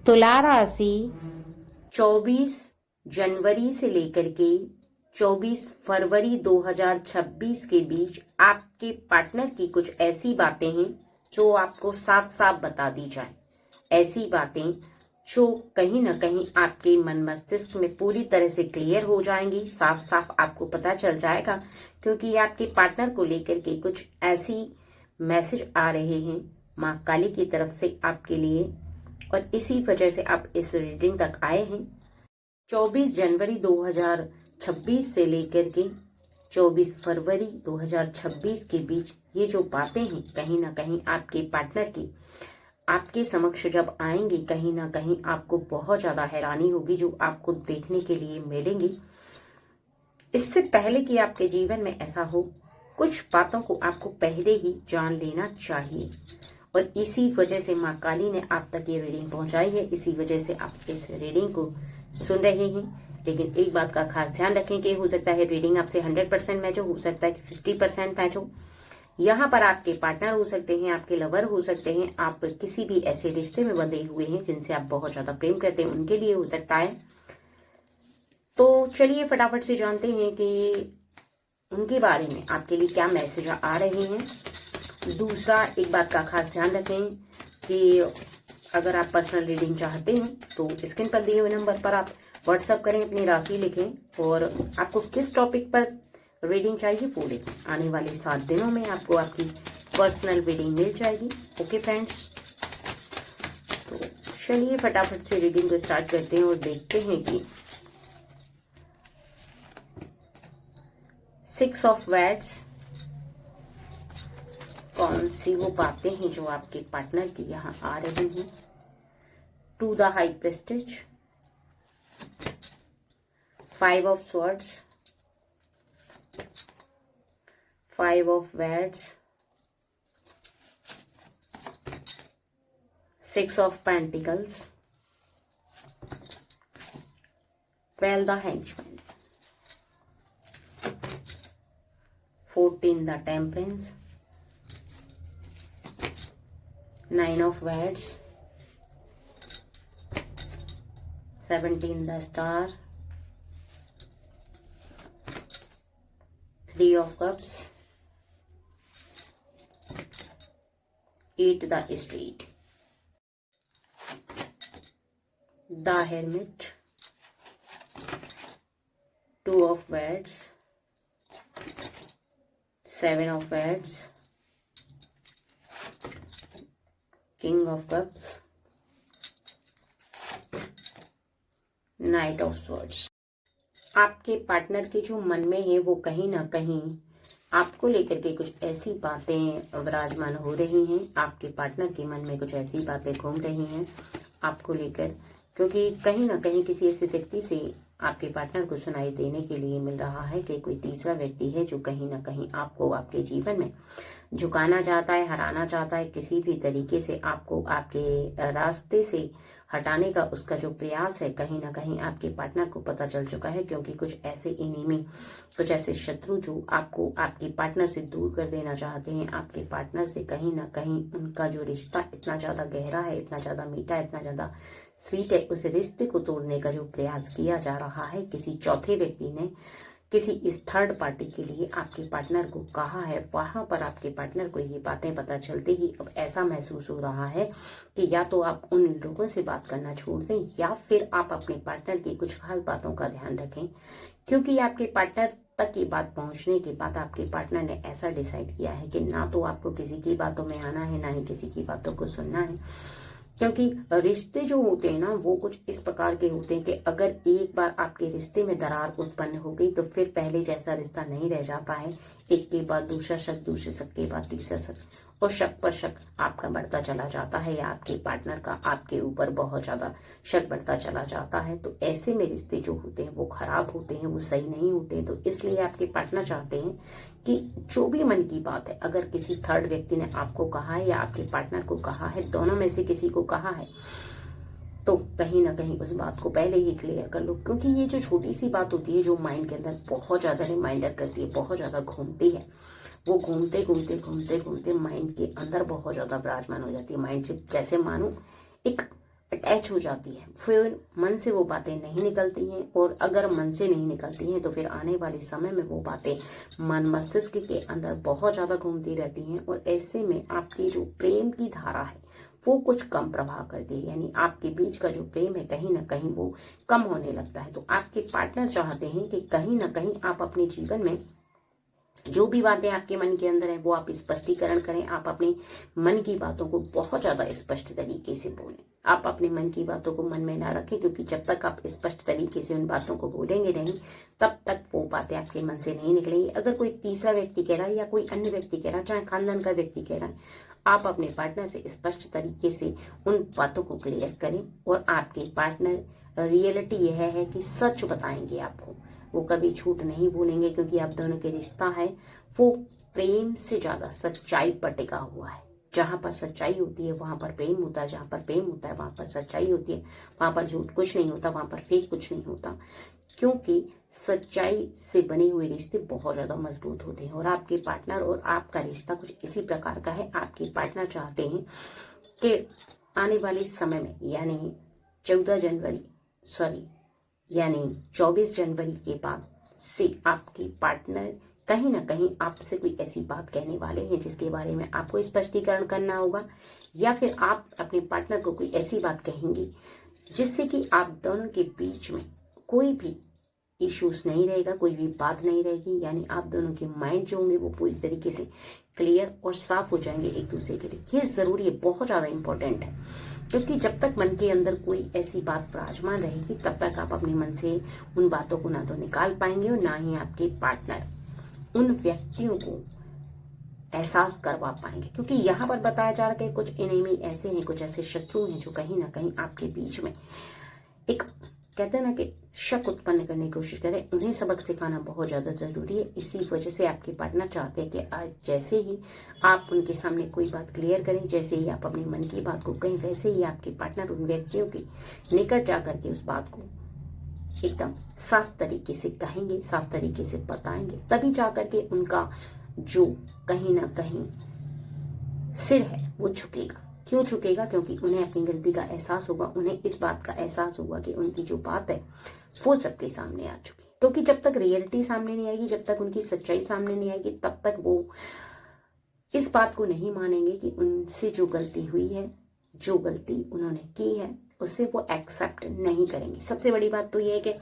तुला राशि 24 जनवरी से लेकर के 24 फरवरी 2026 के बीच आपके पार्टनर की कुछ ऐसी बातें हैं जो आपको साफ साफ बता दी जाए। ऐसी बातें जो कहीं ना कहीं आपके मन मस्तिष्क में पूरी तरह से क्लियर हो जाएंगी, साफ साफ आपको पता चल जाएगा, क्योंकि आपके पार्टनर को लेकर के कुछ ऐसी मैसेज आ रहे हैं माँ काली की तरफ से आपके लिए, और इसी वजह से आप इस रीडिंग तक आए हैं। 24 जनवरी 2026 से लेकर के 24 फरवरी 2026 के बीच ये जो बातें हैं कहीं ना कहीं आपके पार्टनर की आपके समक्ष जब आएंगी, कहीं ना कहीं आपको बहुत ज़्यादा हैरानी होगी जो आपको देखने के लिए मिलेंगी। इससे पहले कि आपके जीवन में ऐसा हो, कुछ बातों को आपको पहले ही जान लेना चाहिए, और इसी वजह से माँ काली ने आप तक ये रीडिंग पहुंचाई है। इसी वजह से आप इस रीडिंग को सुन रहे हैं। लेकिन एक बात का खास ध्यान रखें कि हो सकता है रीडिंग आपसे 100% मैच हो सकता है कि 50% मैच हो। यहाँ पर आपके पार्टनर हो सकते हैं, आपके लवर हो सकते हैं, आप किसी भी ऐसे रिश्ते में बंधे हुए हैं जिनसे आप बहुत ज्यादा प्रेम करते हैं, उनके लिए हो सकता है। तो चलिए फटाफट से जानते हैं कि उनके बारे में आपके लिए क्या मैसेज आ रहे हैं। दूसरा, एक बात का खास ध्यान रखें कि अगर आप पर्सनल रीडिंग चाहते हैं तो स्क्रीन पर दिए हुए नंबर पर आप व्हाट्सएप करें, अपनी राशि लिखें और आपको किस टॉपिक पर रीडिंग चाहिए वो लिखें। आने वाले 7 दिनों में आपको आपकी पर्सनल रीडिंग मिल जाएगी। ओके फ्रेंड्स, तो चलिए फटाफट से रीडिंग को स्टार्ट करते हैं और देखते हैं कि 6 ऑफ वैंड्स कौन सी वो बातें हैं जो आपके पार्टनर की यहाँ आ रही हैं। 2 the high priestess, 5 of swords, 5 of wands, 6 of pentacles, 12 the hanged man, 14 the temperance, 9 of wands, 17 the star, 3 of cups, 8 the street, the hermit, 2 of wands, 7 of wands, King of Cups, Knight of Swords। आपके partner के जो मन में है वो कहीं ना कहीं आपको लेकर के कुछ ऐसी बातें विराजमान हो रही हैं। आपके पार्टनर के मन में कुछ ऐसी बातें घूम रही हैं आपको लेकर, क्योंकि कहीं ना कहीं किसी ऐसे व्यक्ति से आपके पार्टनर को सुनाई देने के लिए मिल रहा है कि कोई तीसरा व्यक्ति है जो कहीं ना कहीं आपको आपके जीवन में झुकाना चाहता है, हराना चाहता है, किसी भी तरीके से आपको आपके रास्ते से हटाने का उसका जो प्रयास है, कहीं ना कहीं आपके पार्टनर को पता चल चुका है। क्योंकि कुछ ऐसे एनिमी, कुछ ऐसे शत्रु जो आपको आपके पार्टनर से दूर कर देना चाहते हैं, आपके पार्टनर से कहीं ना कहीं उनका जो रिश्ता इतना ज़्यादा गहरा है, इतना ज़्यादा मीठा है, इतना ज़्यादा स्वीट है, उस रिश्ते को तोड़ने का जो प्रयास किया जा रहा है, किसी चौथे व्यक्ति ने किसी इस थर्ड पार्टी के लिए आपके पार्टनर को कहा है। वहां पर आपके पार्टनर को ये बातें पता चलते ही अब ऐसा महसूस हो रहा है कि या तो आप उन लोगों से बात करना छोड़ दें या फिर आप अपने पार्टनर की कुछ खास बातों का ध्यान रखें, क्योंकि आपके पार्टनर तक ये बात पहुंचने के बाद आपके पार्टनर ने ऐसा डिसाइड किया है कि ना तो आपको किसी की बातों में आना है, ना ही किसी की बातों को सुनना है। क्योंकि रिश्ते जो होते हैं ना वो कुछ इस प्रकार के होते हैं कि अगर एक बार आपके रिश्ते में दरार उत्पन्न हो गई तो फिर पहले जैसा रिश्ता नहीं रह जाता है। एक के बाद दूसरा शक, दूसरे शक के बाद तीसरा शक, और शक पर शक आपका बढ़ता चला जाता है, या आपके पार्टनर का आपके ऊपर बहुत ज्यादा शक बढ़ता चला जाता है। तो ऐसे में रिश्ते जो होते हैं वो खराब होते हैं, वो सही नहीं होते हैं। तो इसलिए आपके पार्टनर चाहते हैं कि जो भी मन की बात है, अगर किसी थर्ड व्यक्ति ने आपको कहा है या आपके पार्टनर को कहा है, दोनों में से किसी को कहा है, तो कहीं ना कहीं उस बात को पहले ही क्लियर कर लो। क्योंकि ये जो छोटी सी बात होती है जो माइंड के अंदर बहुत ज्यादा रिमाइंडर करती है, बहुत ज्यादा घूमती है, वो घूमते घूमते घूमते घूमते माइंड के अंदर बहुत ज्यादा विराजमान हो जाती है। माइंड से जैसे मानो एक अटैच हो जाती है, फिर मन से वो बातें नहीं निकलती हैं। और अगर मन से नहीं निकलती हैं तो फिर आने वाले समय में वो बातें मन मस्तिष्क के अंदर बहुत ज़्यादा घूमती रहती हैं, और ऐसे में आपकी जो प्रेम की धारा है वो कुछ कम प्रभाव करती है, यानी आपके बीच का जो प्रेम है कहीं ना कहीं वो कम होने लगता है। तो आपके पार्टनर चाहते हैं कि कहीं ना कहीं आप अपने जीवन में जो भी बातें आपके मन के अंदर है वो आप स्पष्टीकरण करें। आप अपने मन की बातों को बहुत ज्यादा स्पष्ट तरीके से बोलें। आप अपने मन की बातों को मन में ना रखें, क्योंकि जब तक आप स्पष्ट तरीके से उन बातों को बोलेंगे नहीं तब तक वो बातें आपके मन से नहीं निकलेंगी। अगर कोई तीसरा व्यक्ति कह रहा है या कोई अन्य व्यक्ति कह रहा है, चाहे खानदान का व्यक्ति कह रहा है, आप अपने पार्टनर से स्पष्ट तरीके से उन बातों को क्लियर करें। और आपके पार्टनर रियलिटी यह है कि सच बताएंगे आपको, वो कभी झूठ नहीं बोलेंगे, क्योंकि आप दोनों के रिश्ता है वो प्रेम से ज्यादा सच्चाई पर टिका हुआ है। जहां पर सच्चाई होती है वहां पर प्रेम होता है, जहां पर प्रेम होता है वहां पर सच्चाई होती है, वहां पर झूठ कुछ नहीं होता, वहां पर फेक कुछ नहीं होता, क्योंकि सच्चाई से बने हुए रिश्ते बहुत ज्यादा मजबूत होते हैं। और आपके पार्टनर और आपका रिश्ता कुछ इसी प्रकार का है। आपके पार्टनर चाहते हैं कि आने वाले समय में यानी 24 जनवरी के बाद से आपके पार्टनर कहीं ना कहीं आपसे कोई ऐसी बात कहने वाले हैं जिसके बारे में आपको स्पष्टीकरण करना होगा, या फिर आप अपने पार्टनर को कोई ऐसी बात कहेंगे जिससे कि आप दोनों के बीच में कोई भी इश्यूज नहीं रहेगा, कोई भी बात नहीं रहेगी, यानी आप दोनों के माइंड जो होंगे वो पूरी तरीके से क्लियर और साफ हो जाएंगे एक दूसरे के लिए। ये जरूरी है, बहुत ज्यादा इंपॉर्टेंट है, क्योंकि जब तक मन के अंदर कोई ऐसी बात विराजमान रहेगी तब तक आप अपने मन से उन बातों को ना तो निकाल पाएंगे और ना ही आपके पार्टनर उन व्यक्तियों को एहसास करवा पाएंगे। क्योंकि यहाँ पर बताया जा रहा है कि कुछ एनिमी ऐसे हैं, कुछ ऐसे शत्रु हैं जो कहीं ना कहीं आपके बीच में एक कहते हैं ना कि शक उत्पन्न करने की कोशिश करें। उन्हें सबक सिखाना बहुत ज्यादा जरूरी है। इसी वजह से आपके पार्टनर चाहते हैं कि आज जैसे ही आप उनके सामने कोई बात क्लियर करें, जैसे ही आप अपने मन की बात को कहें, वैसे ही आपके पार्टनर उन व्यक्तियों के निकट जाकर के उस बात को एकदम साफ तरीके से कहेंगे, साफ तरीके से बताएंगे, तभी जाकर के उनका जो कहीं ना कहीं सिर है वो झुकेगा। क्यों झुकेगा? क्योंकि उन्हें अपनी गलती का एहसास होगा, उन्हें इस बात का एहसास होगा कि उनकी जो बात है वो सबके सामने आ चुकी। क्योंकि जब तक रियलिटी सामने नहीं आएगी, जब तक उनकी सच्चाई सामने नहीं आएगी, तब तक वो इस बात को नहीं मानेंगे कि उनसे जो गलती हुई है, जो गलती उन्होंने की है, उसे वो एक्सेप्ट नहीं करेंगे। सबसे बड़ी बात तो ये है कि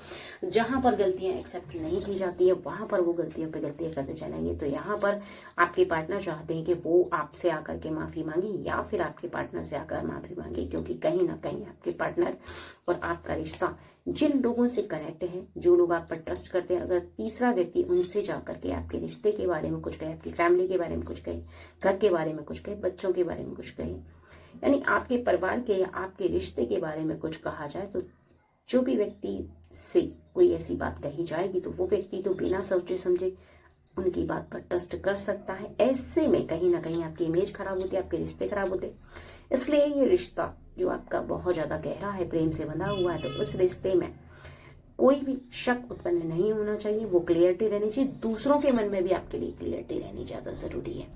जहां पर गलतियां एक्सेप्ट नहीं की जाती है वहां पर वो गलतियों पे गलतियां करते चलेंगे। तो यहाँ पर आपके पार्टनर चाहते हैं कि वो आपसे आकर के माफी मांगे या फिर आपके पार्टनर से आकर माफी मांगे, क्योंकि कहीं ना कहीं आपके पार्टनर और आपका रिश्ता जिन लोगों से कनेक्ट है, जो लोग आप पर ट्रस्ट करते हैं, अगर तीसरा व्यक्ति उनसे जाकर के आपके रिश्ते के बारे में कुछ कहे, आपकी फैमिली के बारे में कुछ कहे, घर के बारे में कुछ कहे, बच्चों के बारे में कुछ कहे, यानी आपके परिवार के या आपके रिश्ते के बारे में कुछ कहा जाए, तो जो भी व्यक्ति से कोई ऐसी बात कही जाएगी तो वो व्यक्ति तो बिना सोचे समझे उनकी बात पर ट्रस्ट कर सकता है। ऐसे में कहीं ना कहीं आपकी इमेज खराब होती है, आपके रिश्ते खराब होते। इसलिए ये रिश्ता जो आपका बहुत ज्यादा गहरा है, प्रेम से बंधा हुआ है, तो उस रिश्ते में कोई भी शक उत्पन्न नहीं होना चाहिए, वो क्लियरिटी रहनी चाहिए। दूसरों के मन में भी आपके लिए क्लियरिटी रहनी ज्यादा जरूरी है,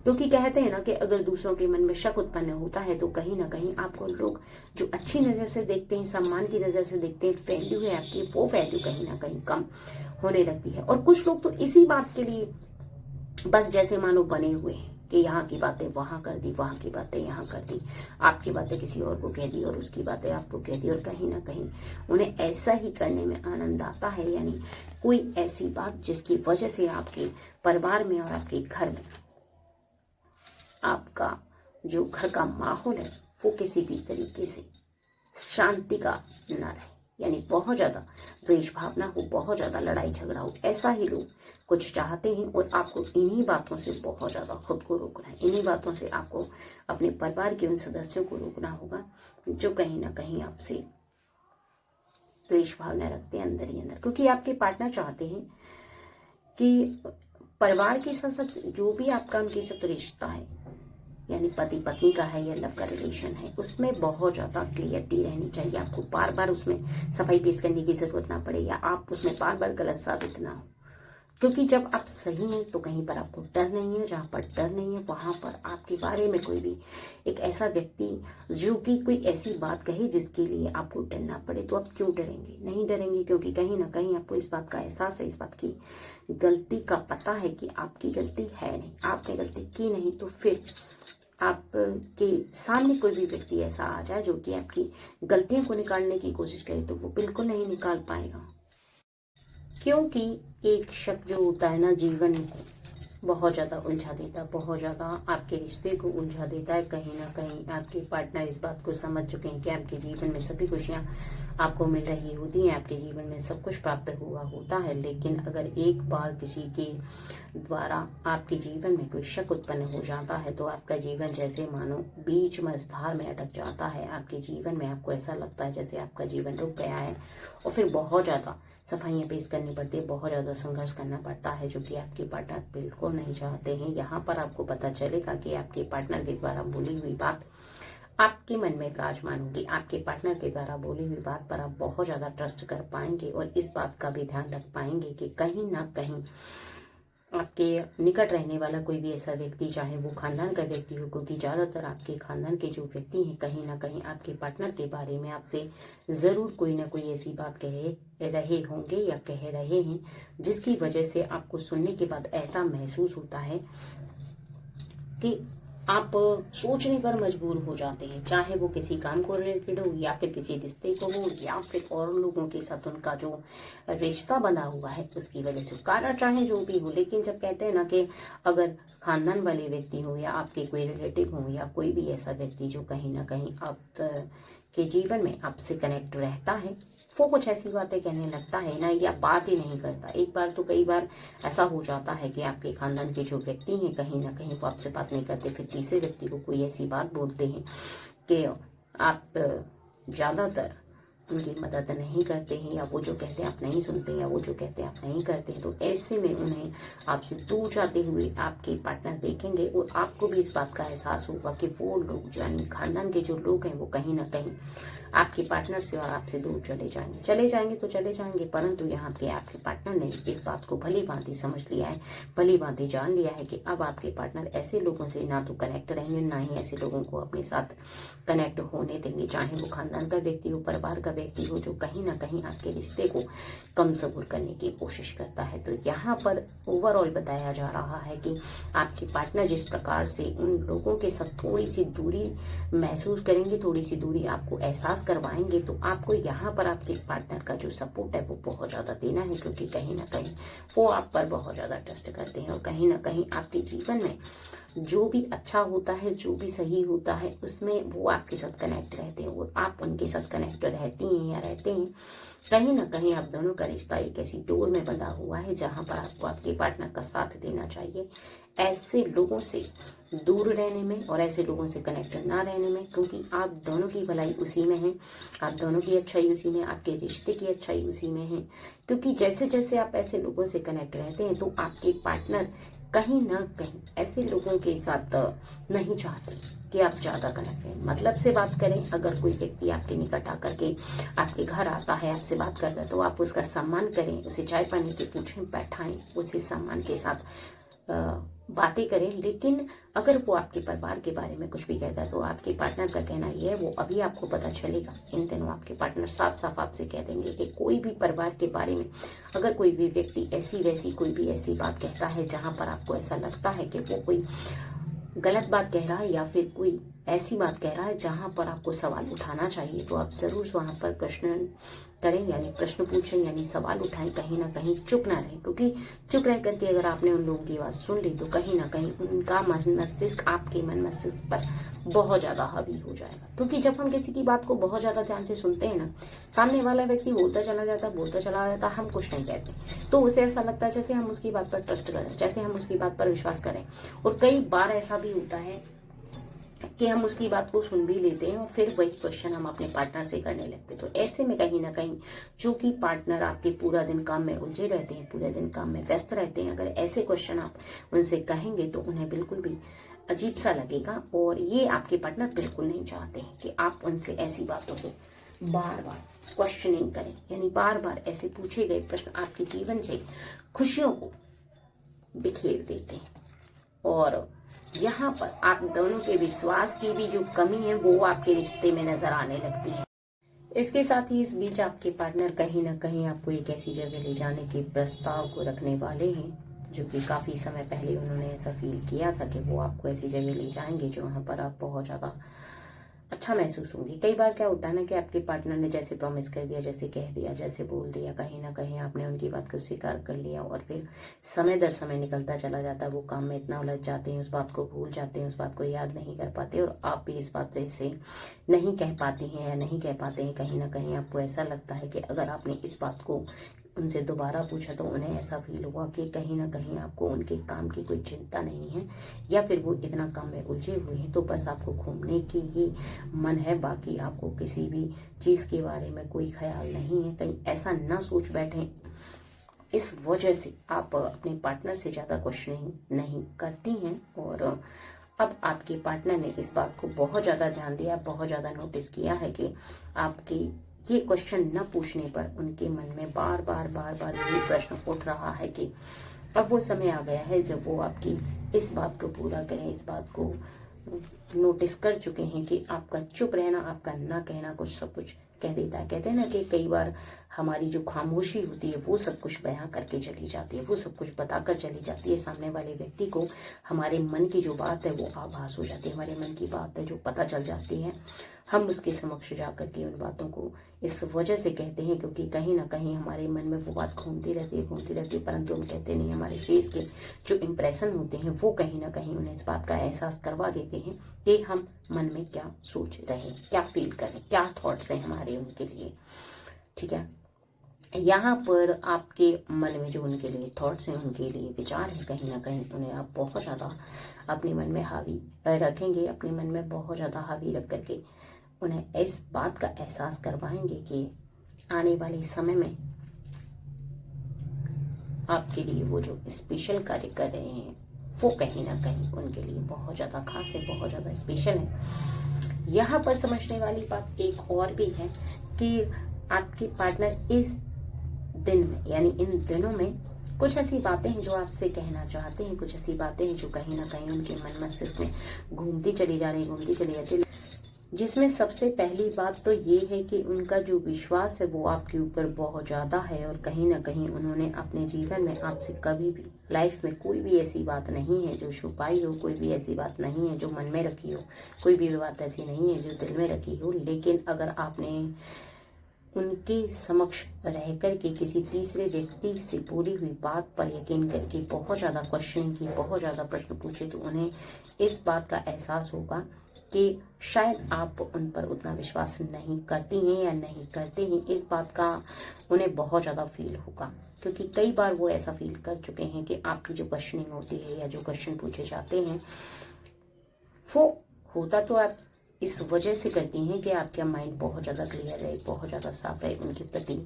क्योंकि कहते हैं ना कि अगर दूसरों के मन में शक उत्पन्न होता है तो कहीं ना कहीं आपको लोग जो अच्छी नजर से देखते हैं, सम्मान की नजर से देखते हैं, वैल्यू है आपकी, वो वैल्यू कहीं ना कहीं कम होने लगती है। और कुछ लोग तो इसी बात के लिए बस जैसे मानो बने हुए हैं कि यहाँ की बातें वहां कर दी, वहां की बातें यहाँ कर दी, आपकी बातें किसी और को कह दी और उसकी बातें आपको कह दी, और कहीं ना कहीं उन्हें ऐसा ही करने में आनंद आता है। यानी कोई ऐसी बात जिसकी वजह से आपके परिवार में और आपके घर में आपका जो घर का माहौल है वो किसी भी तरीके से शांति का न रहे, यानी बहुत ज्यादा द्वेष भावना हो, बहुत ज्यादा लड़ाई झगड़ा हो, ऐसा ही लोग कुछ चाहते हैं। और आपको इन्हीं बातों से बहुत ज्यादा खुद को रोकना है, इन्हीं बातों से आपको अपने परिवार के उन सदस्यों को रोकना होगा जो कहीं ना कहीं आपसे द्वेष भावना रखते हैं अंदर ही अंदर। क्योंकि आपके पार्टनर चाहते हैं कि परिवार के साथ साथ जो भी आपका उनके साथ रिश्ता है, यानी पति पत्नी का है या लव का रिलेशन है, उसमें बहुत ज्यादा क्लियरिटी रहनी चाहिए। आपको बार बार उसमें सफाई पेश करने की जरूरत ना पड़े या आप उसमें बार बार गलत साबित ना हो। क्योंकि जब आप सही हैं तो कहीं पर आपको डर नहीं है, जहाँ पर डर नहीं है वहाँ पर आपके बारे में कोई भी एक ऐसा व्यक्ति जो कि कोई ऐसी बात कहे जिसके लिए आपको डरना पड़े, तो आप क्यों डरेंगे? नहीं डरेंगे, क्योंकि कहीं ना कहीं आपको इस बात का एहसास है, इस बात की गलती का पता है कि आपकी गलती है नहीं, आपने गलती की नहीं। तो फिर आपके सामने कोई भी व्यक्ति ऐसा आ जाए जो कि आपकी गलतियों को निकालने की कोशिश करे तो वो बिल्कुल नहीं निकाल पाएगा। क्योंकि एक शक जो होता है ना, जीवन को बहुत ज़्यादा उलझा देता है, बहुत ज़्यादा आपके रिश्ते को उलझा देता है। कहीं ना कहीं आपके पार्टनर इस बात को समझ चुके हैं कि आपके जीवन में सभी खुशियाँ आपको मिल रही होती हैं, आपके जीवन में सब कुछ प्राप्त हुआ होता है। लेकिन अगर एक बार किसी के द्वारा आपके जीवन में कोई शक उत्पन्न हो जाता है तो आपका जीवन जैसे मानो बीच मझधार में अटक जाता है। आपके जीवन में आपको ऐसा लगता है जैसे आपका जीवन रुक गया है, और फिर बहुत ज़्यादा सफाइयाँ पेश करनी पड़ती है, बहुत ज़्यादा संघर्ष करना पड़ता है, जो कि आपके पार्टनर बिल्कुल नहीं चाहते हैं। यहाँ पर आपको पता चलेगा कि आपके पार्टनर के द्वारा बोली हुई बात आपके मन में विराजमान होगी। आपके पार्टनर के द्वारा बोली हुई बात पर आप बहुत ज़्यादा ट्रस्ट कर पाएंगे और इस बात का भी ध्यान रख पाएंगे कि कहीं ना कहीं आपके निकट रहने वाला कोई भी ऐसा व्यक्ति, चाहे वो खानदान का व्यक्ति हो, क्योंकि ज़्यादातर आपके खानदान के जो व्यक्ति हैं कहीं ना कहीं आपके पार्टनर के बारे में आपसे ज़रूर कोई ना कोई ऐसी बात कह रहे होंगे या कह रहे हैं, जिसकी वजह से आपको सुनने के बाद ऐसा महसूस होता है कि आप सोचने पर मजबूर हो जाते हैं, चाहे वो किसी काम को रिलेटेड हो या फिर किसी रिश्ते को हो या फिर और लोगों के साथ उनका जो रिश्ता बना हुआ है उसकी वजह से, कारण चाहे जो भी हो। लेकिन जब कहते हैं ना कि अगर खानदान वाले व्यक्ति हो या आपके कोई रिलेटिव हो या कोई भी ऐसा व्यक्ति जो कहीं ना कहीं आप के जीवन में आपसे कनेक्ट रहता है, वो कुछ ऐसी बातें कहने लगता है ना, या बात ही नहीं करता। एक बार तो कई बार ऐसा हो जाता है कि आपके खानदान के जो व्यक्ति हैं कहीं ना कहीं वो आपसे बात नहीं करते, फिर तीसरे व्यक्ति को कोई ऐसी बात बोलते हैं कि आप ज़्यादातर उनकी मदद नहीं करते हैं, या वो जो कहते हैं आप नहीं सुनते, या वो जो कहते हैं आप नहीं करते हैं। तो ऐसे में उन्हें आपसे दूर जाते हुए आपके पार्टनर देखेंगे और आपको भी इस बात का एहसास होगा कि वो लोग यानी खानदान के जो लोग हैं वो कहीं ना कहीं आपके पार्टनर से और आपसे दूर चले जाएंगे तो चले जाएंगे, परंतु यहाँ के आपके पार्टनर ने इस बात को भली भांति समझ लिया है, भली भांति जान लिया है कि अब आपके पार्टनर ऐसे लोगों से ना तो कनेक्ट रहेंगे, ना ही ऐसे लोगों को अपने साथ कनेक्ट होने देंगे, चाहे वो खानदान का व्यक्ति हो, परिवार का व्यक्ति हो, जो कहीं ना कहीं आपके रिश्ते को कमजोर करने की कोशिश करता है। तो यहाँ पर ओवरऑल बताया जा रहा है कि आपके पार्टनर जिस प्रकार से उन लोगों के साथ थोड़ी सी दूरी महसूस करेंगे, थोड़ी सी दूरी आपको एहसास करवाएंगे, तो आपको यहाँ पर आपके पार्टनर का जो सपोर्ट है वो बहुत ज़्यादा देना है, क्योंकि कहीं ना कहीं वो आप पर बहुत ज़्यादा ट्रस्ट करते हैं और कहीं ना कहीं आपके जीवन में जो भी अच्छा होता है, जो भी सही होता है, उसमें वो आपके साथ कनेक्ट रहते हैं और आप उनके साथ कनेक्ट रहती हैं या रहते हैं। कहीं ना कहीं आप दोनों का रिश्ता एक ऐसी डोर में बंधा हुआ है जहां पर आपको आपके पार्टनर का साथ देना चाहिए, ऐसे लोगों से दूर रहने में और ऐसे लोगों से कनेक्ट ना रहने में, क्योंकि आप दोनों की भलाई उसी में है, आप दोनों की अच्छाई उसी में, आपके रिश्ते की अच्छाई उसी में है। क्योंकि जैसे जैसे आप ऐसे लोगों से कनेक्ट रहते हैं तो आपके पार्टनर कहीं ना कहीं ऐसे लोगों के साथ नहीं चाहते कि आप ज़्यादा कनेक्ट रहें। मतलब से बात करें, अगर कोई व्यक्ति आपके निकट आकर के आपके घर आता है, आपसे बात करता है, तो आप उसका सम्मान करें, उसे चाय पानी के पूछें, बैठाएं, उसे सम्मान के साथ बातें करें। लेकिन अगर वो आपके परिवार के बारे में कुछ भी कहता है तो आपके पार्टनर का कहना ये है, वो अभी आपको पता चलेगा। इन दिनों आपके पार्टनर साफ साफ आपसे कह देंगे कि कोई भी परिवार के बारे में अगर कोई भी व्यक्ति ऐसी वैसी कोई भी ऐसी बात कहता है जहां पर आपको ऐसा लगता है कि वो कोई गलत बात कह रहा है या फिर कोई ऐसी बात कह रहा है जहां पर आपको सवाल उठाना चाहिए, तो आप ज़रूर वहां पर प्रश्न करें, यानी प्रश्न पूछें, यानी सवाल उठाएं, कहीं ना कहीं चुप ना रहें। क्योंकि चुप रह करके अगर आपने उन लोगों की बात सुन ली तो कहीं ना कहीं उनका मस्तिष्क आपके मन मस्तिष्क पर बहुत ज़्यादा हावी हो जाएगा। क्योंकि जब हम किसी की बात को बहुत ज़्यादा ध्यान से सुनते हैं ना, सामने वाला व्यक्ति बोलता चला जाता, हम कुछ नहीं कहते, तो उसे ऐसा लगता है जैसे हम उसकी बात पर ट्रस्ट करें, जैसे हम उसकी बात पर विश्वास करें। और कई बार ऐसा भी होता है कि हम उसकी बात को सुन भी लेते हैं और फिर वही क्वेश्चन हम अपने पार्टनर से करने लगते हैं। तो ऐसे में कहीं ना कहीं जो कि पार्टनर आपके पूरा दिन काम में उलझे रहते हैं, पूरे दिन काम में व्यस्त रहते हैं, अगर ऐसे क्वेश्चन आप उनसे कहेंगे तो उन्हें बिल्कुल भी अजीब सा लगेगा। और ये आपके पार्टनर बिल्कुल नहीं चाहते हैं कि आप उनसे ऐसी बातों को बार बार क्वेश्चनिंग करें, यानी बार बार ऐसे पूछे गए प्रश्न आपके जीवन से खुशियों को बिखेर देते हैं। और यहाँ पर आप दोनों के विश्वास की भी जो कमी है वो आपके रिश्ते में नजर आने लगती है। इसके साथ ही इस बीच आपके पार्टनर कहीं ना कहीं आपको एक ऐसी जगह ले जाने के प्रस्ताव को रखने वाले हैं, जो कि काफी समय पहले उन्होंने ऐसा फील किया था कि वो आपको ऐसी जगह ले जाएंगे जो वहां पर आप बहुत ज्यादा अच्छा महसूस होंगे। कई बार क्या होता है ना कि आपके पार्टनर ने जैसे प्रॉमिस कर दिया, जैसे कह दिया, जैसे बोल दिया, कहीं ना कहीं आपने उनकी बात को स्वीकार कर लिया और फिर समय दर समय निकलता चला जाता है। वो काम में इतना उलझ जाते हैं, उस बात को भूल जाते हैं, उस बात को याद नहीं कर पाते और आप भी इस बात से नहीं कह पाती हैं या नहीं कह पाते हैं। कहीं ना कहीं आपको ऐसा लगता है कि अगर आपने इस बात को उनसे दोबारा पूछा तो उन्हें ऐसा फील हुआ कि कहीं ना कहीं आपको उनके काम की कोई चिंता नहीं है, या फिर वो इतना काम में उलझे हुए हैं तो बस आपको घूमने की ही मन है, बाकी आपको किसी भी चीज़ के बारे में कोई ख्याल नहीं है। कहीं ऐसा ना सोच बैठें, इस वजह से आप अपने पार्टनर से ज़्यादा क्वेश्चनिंग नहीं करती हैं। और अब आपके पार्टनर ने इस बात को बहुत ज़्यादा ध्यान दिया, बहुत ज़्यादा नोटिस किया है कि आपकी ये क्वेश्चन न पूछने पर उनके मन में बार बार यही प्रश्न उठ रहा है कि अब वो समय आ गया है जब वो आपकी इस बात को पूरा करें। इस बात को नोटिस कर चुके हैं कि आपका चुप रहना, आपका ना कहना कुछ सब कुछ कह देता है। कहते हैं ना कि कई बार हमारी जो खामोशी होती है वो सब कुछ बयां करके चली जाती है, वो सब कुछ बताकर चली जाती है। सामने वाले व्यक्ति को हमारे मन की जो बात है वो आभास हो जाती है, हमारे मन की बात है जो पता चल जाती है। हम उसके समक्ष जाकर के उन बातों को इस वजह से कहते हैं क्योंकि कहीं ना कहीं हमारे मन में वो बात घूमती रहती है, परंतु हम कहते नहीं। हमारे फेस के जो इम्प्रेशन होते हैं वो कहीं ना कहीं उन्हें इस बात का एहसास करवा देते हैं कि हम मन में क्या सोच रहे हैं, क्या फील कर रहे हैं, क्या थॉट्स हैं हमारे उनके लिए। ठीक है, यहाँ पर आपके मन में जो उनके लिए थॉट्स हैं, उनके लिए विचार हैं, कहीं ना कहीं उन्हें आप बहुत ज़्यादा अपने मन में हावी रखेंगे। अपने मन में बहुत ज़्यादा हावी रख करके उन्हें इस बात का एहसास करवाएंगे कि आने वाले समय में आपके लिए वो जो स्पेशल कार्य कर रहे हैं वो कहीं ना कहीं उनके लिए बहुत ज़्यादा खास है, बहुत ज़्यादा स्पेशल है। यहाँ पर समझने वाली बात एक और भी है कि आपके पार्टनर इस दिन में यानी इन दिनों में कुछ ऐसी बातें हैं जो आपसे कहना चाहते हैं, कुछ ऐसी बातें हैं जो कहीं ना कहीं उनके मन मस्तिष्क में घूमती चली जाती है, जिसमें सबसे पहली बात तो ये है कि उनका जो विश्वास है वो आपके ऊपर बहुत ज़्यादा है और कहीं ना कहीं उन्होंने अपने जीवन में आपसे कभी भी लाइफ में कोई भी ऐसी बात नहीं है जो छुपाई हो, कोई भी ऐसी बात नहीं है जो मन में रखी हो, कोई भी बात ऐसी नहीं है जो दिल में रखी हो। लेकिन अगर आपने उनके समक्ष रह कर के किसी तीसरे व्यक्ति से बोली हुई बात पर यकीन करके बहुत ज़्यादा क्वेश्चन की, बहुत ज़्यादा प्रश्न पूछे तो उन्हें इस बात का एहसास होगा कि शायद आप उन पर उतना विश्वास नहीं करती हैं या नहीं करते हैं। इस बात का उन्हें बहुत ज़्यादा फील होगा क्योंकि कई बार वो ऐसा फील कर चुके हैं कि आपकी जो क्वेश्चनिंग होती है या जो क्वेश्चन पूछे जाते हैं वो होता तो आप इस वजह से करती हैं कि आपका माइंड बहुत ज़्यादा क्लियर रहे, बहुत ज़्यादा साफ रहे उनके प्रति,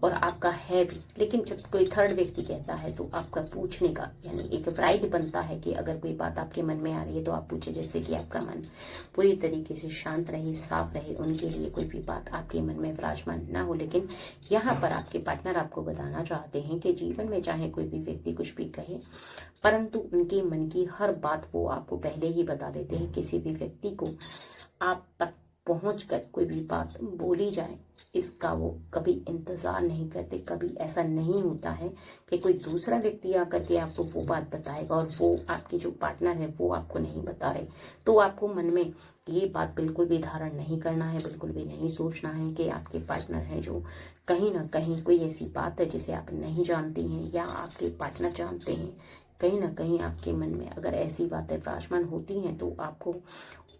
और आपका है भी। लेकिन जब कोई थर्ड व्यक्ति कहता है तो आपका पूछने का यानी एक राइट बनता है कि अगर कोई बात आपके मन में आ रही है तो आप पूछे, जिससे कि आपका मन पूरी तरीके से शांत रहे, साफ रहे, उनके लिए कोई भी बात आपके मन में विराजमान ना हो। लेकिन यहाँ पर आपके पार्टनर आपको बताना चाहते हैं कि जीवन में चाहे कोई भी व्यक्ति कुछ भी कहे, परंतु उनके मन की हर बात वो आपको पहले ही बता देते हैं। किसी भी व्यक्ति को आप तक पहुंचकर कोई भी बात बोली जाए इसका वो कभी इंतज़ार नहीं करते। कभी ऐसा नहीं होता है कि कोई दूसरा व्यक्ति आकर के आपको वो बात बताएगा और वो आपके जो पार्टनर है वो आपको नहीं बता रहे, तो आपको मन में ये बात बिल्कुल भी धारण नहीं करना है, बिल्कुल भी नहीं सोचना है कि आपके पार्टनर हैं जो कहीं ना कहीं कोई ऐसी बात है जिसे आप नहीं जानती हैं या आपके पार्टनर जानते हैं। कहीं ना कहीं आपके मन में अगर ऐसी बातें विराजमान होती हैं तो आपको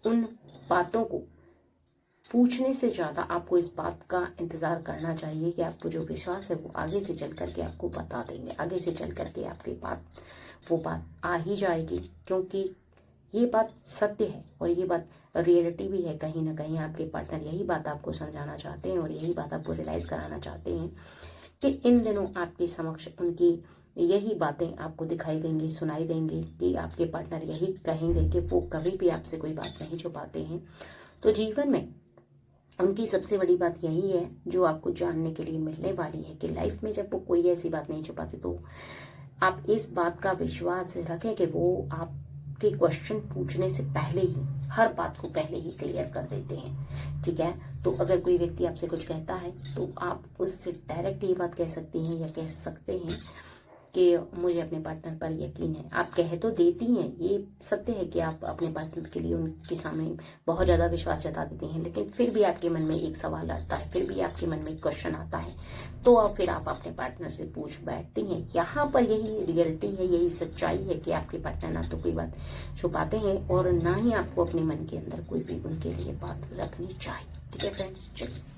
उन बातों को पूछने से ज़्यादा आपको इस बात का इंतज़ार करना चाहिए कि आपको जो विश्वास है वो आगे से चल करके आपको बता देंगे, आगे से चल करके आपके पास वो बात आ ही जाएगी, क्योंकि ये बात सत्य है और ये बात रियलिटी भी है। कहीं ना कहीं आपके पार्टनर यही बात आपको समझाना चाहते हैं और यही बात आपको रियलाइज़ कराना चाहते हैं कि इन दिनों आपके समक्ष उनकी यही बातें आपको दिखाई देंगी, सुनाई देंगी कि आपके पार्टनर यही कहेंगे कि वो कभी भी आपसे कोई बात नहीं छुपाते हैं। तो जीवन में उनकी सबसे बड़ी बात यही है जो आपको जानने के लिए मिलने वाली है कि लाइफ में जब वो कोई ऐसी बात नहीं छुपाते तो आप इस बात का विश्वास रखें कि वो आपके क्वेश्चन पूछने से पहले ही हर बात को पहले ही क्लियर कर देते हैं, ठीक है। तो अगर कोई व्यक्ति आपसे कुछ कहता है तो आप उससे डायरेक्ट ये बात कह सकती हैं या कह सकते हैं कि मुझे अपने पार्टनर पर यकीन है। आप कह तो देती हैं, ये सत्य है कि आप अपने पार्टनर के लिए उनके सामने बहुत ज़्यादा विश्वास जता देती हैं, लेकिन फिर भी आपके मन में एक सवाल आता है, फिर भी आपके मन में एक क्वेश्चन आता है, तो अब फिर आप अपने पार्टनर से पूछ बैठती हैं। यहाँ पर यही रियलिटी है, यही सच्चाई है कि आपके पार्टनर ना तो कोई बात छुपाते हैं और ना ही आपको अपने मन के अंदर कोई भी उनके लिए बात रखनी चाहिए, ठीक है फ्रेंड्स। चलिए।